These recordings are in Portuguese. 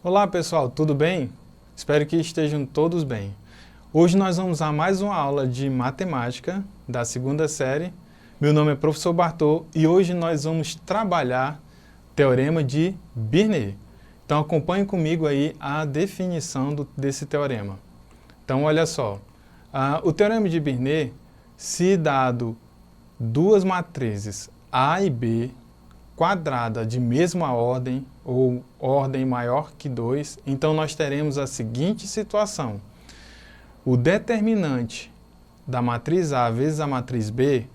Olá pessoal, tudo bem? Espero que estejam todos bem. Hoje nós vamos a mais uma aula de matemática da segunda série. Meu nome é professor Bartô e hoje nós vamos trabalhar teorema de Birner. Então acompanhe comigo aí a definição desse teorema. Então olha só, o teorema de Birner, se dado duas matrizes A e B, quadrada de mesma ordem ou ordem maior que 2, então nós teremos a seguinte situação. O determinante da matriz A vezes a matriz B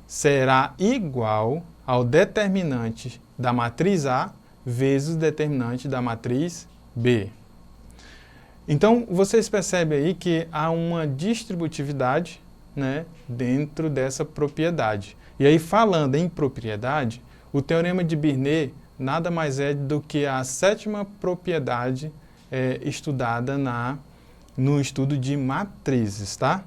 será igual ao determinante da matriz A vezes o determinante da matriz B. Então, vocês percebem aí que há uma distributividade, né, dentro dessa propriedade. E aí, falando em propriedade, o teorema de Birner nada mais é do que a sétima propriedade estudada no estudo de matrizes, tá?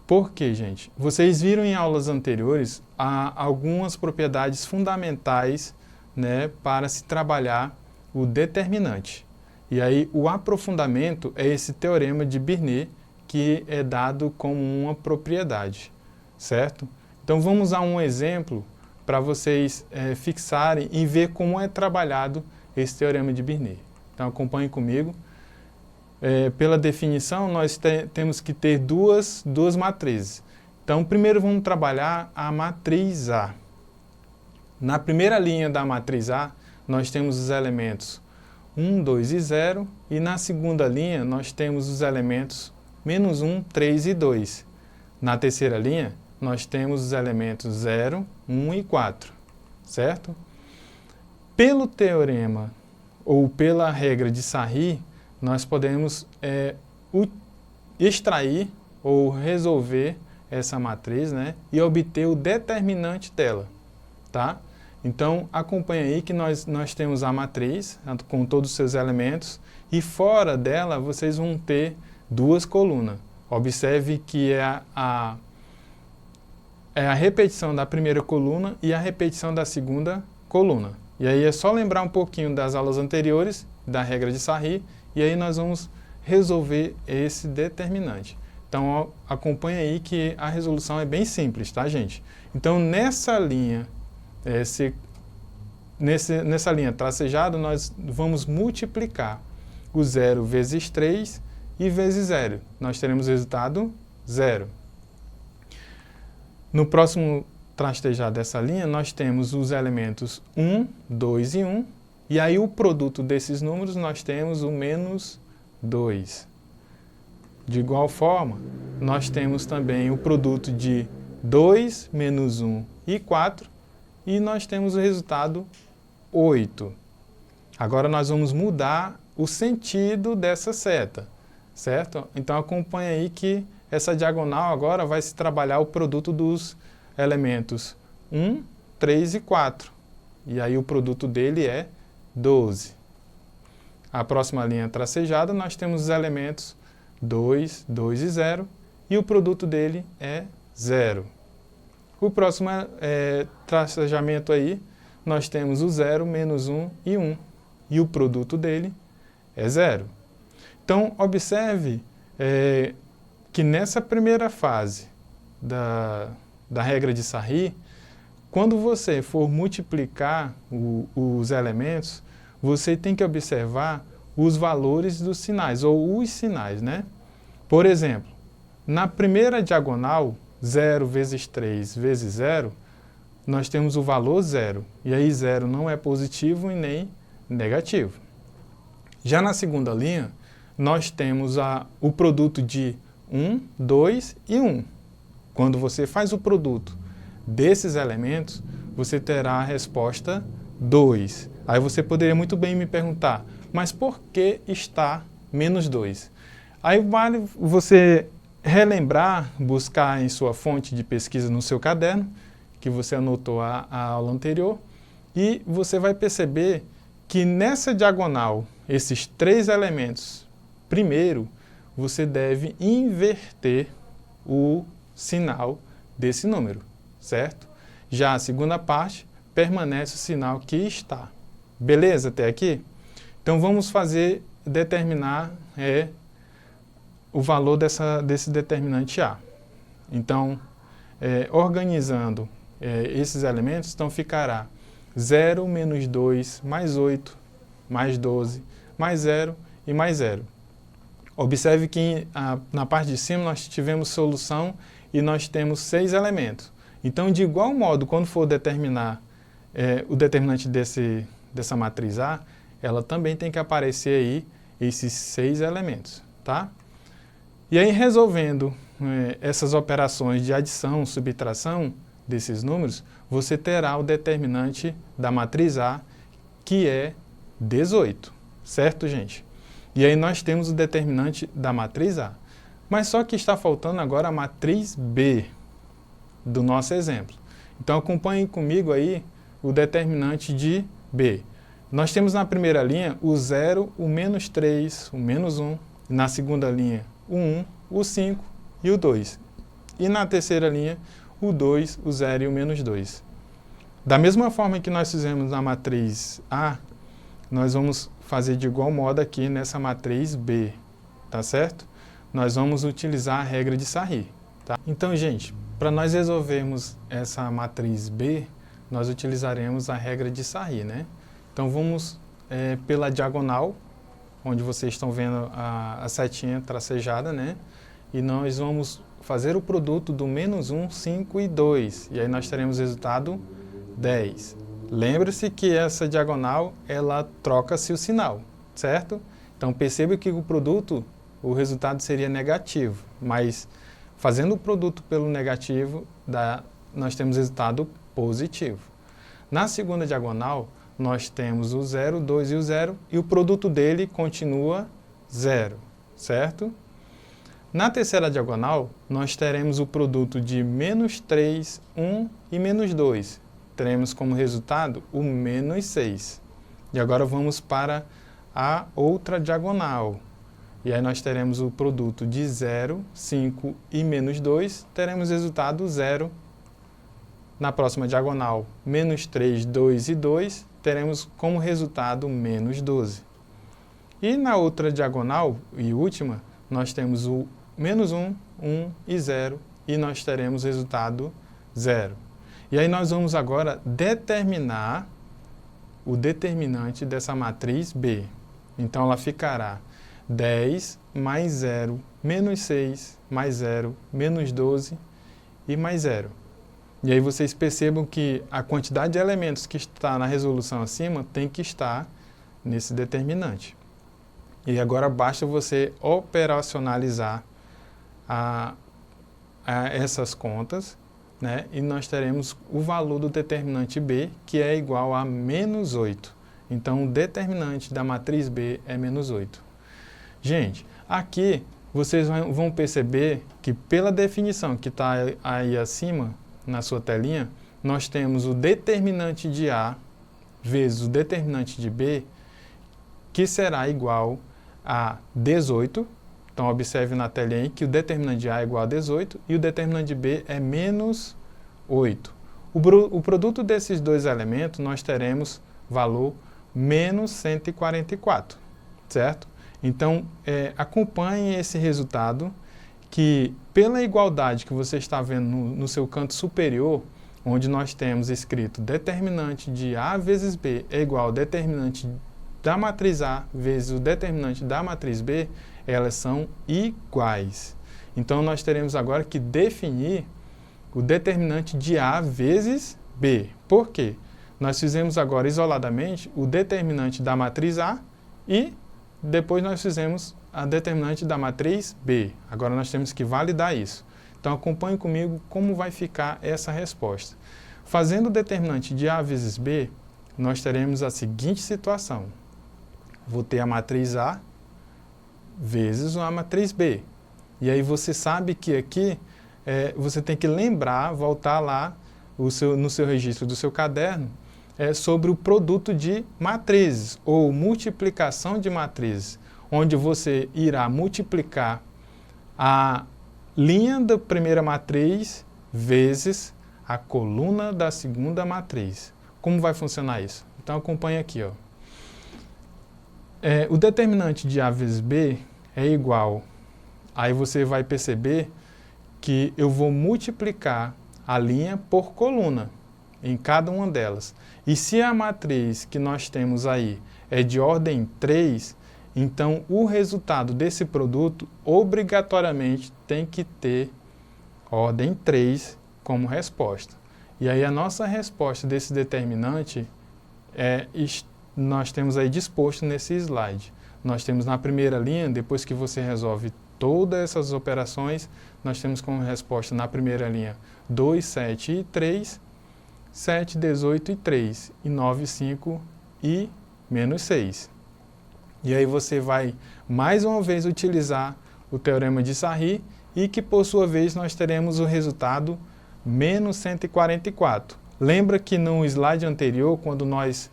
Por quê, gente? Vocês viram em aulas anteriores algumas propriedades fundamentais, né, para se trabalhar o determinante. E aí o aprofundamento é esse teorema de Birner que é dado como uma propriedade, certo? Então vamos a um exemplo para vocês fixarem e ver como é trabalhado esse teorema de Birner. Então acompanhe comigo. Pela definição, nós temos que ter duas matrizes. Então primeiro vamos trabalhar a matriz A. Na primeira linha da matriz A, nós temos os elementos 1, 2 e 0, e na segunda linha nós temos os elementos menos 1, 3 e 2. Na terceira linha, nós temos os elementos 0, 1 e 4, certo? Pelo teorema, ou pela regra de Sarry, nós podemos extrair ou resolver essa matriz, né, e obter o determinante dela, tá? Então, acompanha aí que nós temos a matriz, com todos os seus elementos, e fora dela vocês vão ter duas colunas. Observe que é a repetição da primeira coluna e a repetição da segunda coluna. E aí é só lembrar um pouquinho das aulas anteriores, da regra de Sarry, e aí nós vamos resolver esse determinante. Então acompanha aí que a resolução é bem simples, tá, gente? Então nessa linha, nessa linha tracejada, nós vamos multiplicar o 0 vezes 3 e vezes 0. Nós teremos o resultado 0. No próximo trastejar dessa linha, nós temos os elementos 1, 2 e 1, e aí o produto desses números nós temos o menos 2. De igual forma, nós temos também o produto de 2, menos 1 e 4, e nós temos o resultado 8. Agora nós vamos mudar o sentido dessa seta, certo? Então acompanha aí que essa diagonal agora vai se trabalhar o produto dos elementos 1, 3 e 4. E aí o produto dele é 12. A próxima linha tracejada nós temos os elementos 2, 2 e 0. E o produto dele é 0. O próximo tracejamento aí, nós temos o 0, menos 1 e 1. E o produto dele é 0. Então observe que nessa primeira fase da regra de Sarry, quando você for multiplicar os elementos, você tem que observar os valores dos sinais, ou os sinais, né? Por exemplo, na primeira diagonal, 0 vezes 3 vezes 0, nós temos o valor 0. E aí 0 não é positivo e nem negativo. Já na segunda linha, nós temos o produto de 1, 2 e 1. Quando você faz o produto desses elementos, você terá a resposta 2. Aí você poderia muito bem me perguntar, mas por que está menos 2? Aí vale você relembrar, buscar em sua fonte de pesquisa no seu caderno, que você anotou a aula anterior, e você vai perceber que nessa diagonal, esses três elementos, primeiro, você deve inverter o sinal desse número, certo? Já a segunda parte, permanece o sinal que está. Beleza até aqui? Então vamos determinar o valor desse determinante A. Então, organizando esses elementos, então ficará 0 menos 2 mais 8 mais 12 mais 0 e mais 0. Observe que na parte de cima nós tivemos solução e nós temos 6 elementos. Então, de igual modo, quando for determinar o determinante dessa matriz A, ela também tem que aparecer aí esses 6 elementos, tá? E aí, resolvendo essas operações de adição, subtração desses números, você terá o determinante da matriz A, que é 18, certo, gente? E aí nós temos o determinante da matriz A. Mas só que está faltando agora a matriz B do nosso exemplo. Então acompanhem comigo aí o determinante de B. Nós temos na primeira linha o 0, o menos 3, o menos 1. Na segunda linha o 1, o 5 e o 2. E na terceira linha o 2, o 0 e o menos 2. Da mesma forma que nós fizemos na matriz A, nós vamos fazer de igual modo aqui nessa matriz B, tá certo? Nós vamos utilizar a regra de Sarri, tá? Então, gente, para nós resolvermos essa matriz B, nós utilizaremos a regra de Sarri, né? Então, vamos pela diagonal, onde vocês estão vendo a setinha tracejada, né? E nós vamos fazer o produto do menos 1, 5 e 2. E aí nós teremos o resultado 10. Lembre-se que essa diagonal, ela troca-se o sinal, certo? Então perceba que o resultado seria negativo, mas fazendo o produto pelo negativo, nós temos resultado positivo. Na segunda diagonal, nós temos o 0, 2 e o 0, e o produto dele continua 0, certo? Na terceira diagonal, nós teremos o produto de menos 3, 1 e menos 2. Teremos como resultado o menos 6. E agora vamos para a outra diagonal. E aí nós teremos o produto de 0, 5 e menos 2. Teremos resultado 0. Na próxima diagonal, menos 3, 2 e 2. Teremos como resultado menos 12. E na outra diagonal e última, nós temos o menos 1, 1 e 0. E nós teremos resultado 0. E aí nós vamos agora determinar o determinante dessa matriz B. Então ela ficará 10 mais 0, menos 6, mais 0, menos 12 e mais 0. E aí vocês percebam que a quantidade de elementos que está na resolução acima tem que estar nesse determinante. E agora basta você operacionalizar essas contas, né? E nós teremos o valor do determinante B, que é igual a menos 8. Então, o determinante da matriz B é menos 8. Gente, aqui vocês vão perceber que pela definição que está aí acima, na sua telinha, nós temos o determinante de A vezes o determinante de B, que será igual a 18. Então, observe na telinha aí que o determinante de A é igual a 18 e o determinante de B é menos 8. O produto desses dois elementos, nós teremos valor menos 144, certo? Então, acompanhe esse resultado, que pela igualdade que você está vendo no seu canto superior, onde nós temos escrito determinante de A vezes B é igual ao determinante da matriz A vezes o determinante da matriz B, elas são iguais. Então, nós teremos agora que definir o determinante de A vezes B. Por quê? Nós fizemos agora isoladamente o determinante da matriz A e depois nós fizemos a determinante da matriz B. Agora nós temos que validar isso. Então, acompanhe comigo como vai ficar essa resposta. Fazendo o determinante de A vezes B, nós teremos a seguinte situação. Vou ter a matriz A vezes a matriz B. E aí você sabe que aqui você tem que lembrar, voltar lá no seu registro do seu caderno, sobre o produto de matrizes, ou multiplicação de matrizes, onde você irá multiplicar a linha da primeira matriz vezes a coluna da segunda matriz. Como vai funcionar isso? Então acompanhe aqui, ó. O determinante de A vezes B é igual, aí você vai perceber que eu vou multiplicar a linha por coluna em cada uma delas. E se a matriz que nós temos aí é de ordem 3, então o resultado desse produto obrigatoriamente tem que ter ordem 3 como resposta. E aí a nossa resposta desse determinante nós temos aí disposto nesse slide. Nós temos na primeira linha, depois que você resolve todas essas operações, nós temos como resposta na primeira linha 2, 7 e 3, 7, 18 e 3, e 9, 5 e menos 6. E aí você vai mais uma vez utilizar o teorema de Sarry e que por sua vez nós teremos o resultado menos 144. Lembra que no slide anterior, quando nós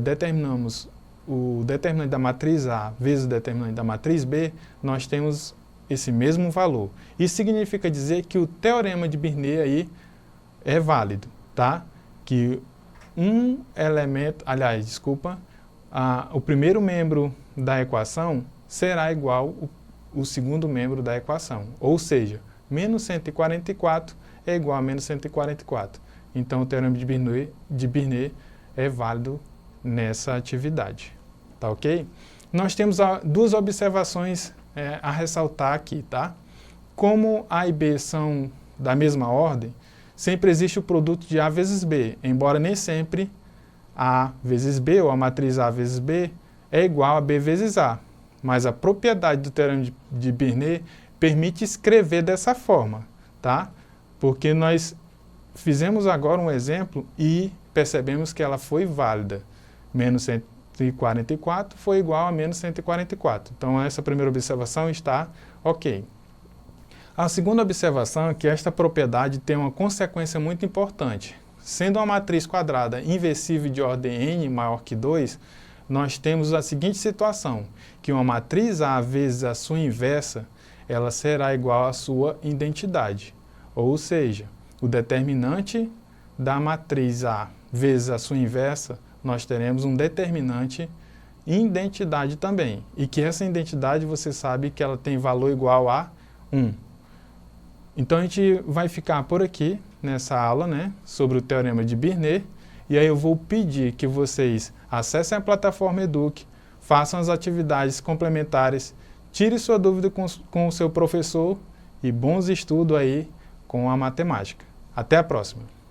determinamos o determinante da matriz A vezes o determinante da matriz B, nós temos esse mesmo valor. Isso significa dizer que o teorema de Birnet aí é válido, tá? Que um elemento, o primeiro membro da equação será igual o segundo membro da equação. Ou seja, menos 144 é igual a menos 144. Então o teorema de Birnet é válido nessa atividade. Tá ok? Nós temos duas observações a ressaltar aqui, tá? Como A e B são da mesma ordem, sempre existe o produto de A vezes B, embora nem sempre A vezes B, ou a matriz A vezes B, é igual a B vezes A. Mas a propriedade do teorema de Birnet permite escrever dessa forma, tá? Porque nós fizemos agora um exemplo e percebemos que ela foi válida. Menos 144 foi igual a menos 144. Então, essa primeira observação está ok. A segunda observação é que esta propriedade tem uma consequência muito importante. Sendo uma matriz quadrada inversível de ordem n maior que 2, nós temos a seguinte situação, que uma matriz A vezes a sua inversa, ela será igual à sua identidade. Ou seja, o determinante da matriz A vezes a sua inversa, nós teremos um determinante identidade também. E que essa identidade você sabe que ela tem valor igual a 1. Então a gente vai ficar por aqui nessa aula, né, sobre o teorema de Birnet. E aí eu vou pedir que vocês acessem a plataforma Eduque, façam as atividades complementares, tire sua dúvida com o seu professor e bons estudos aí com a matemática. Até a próxima!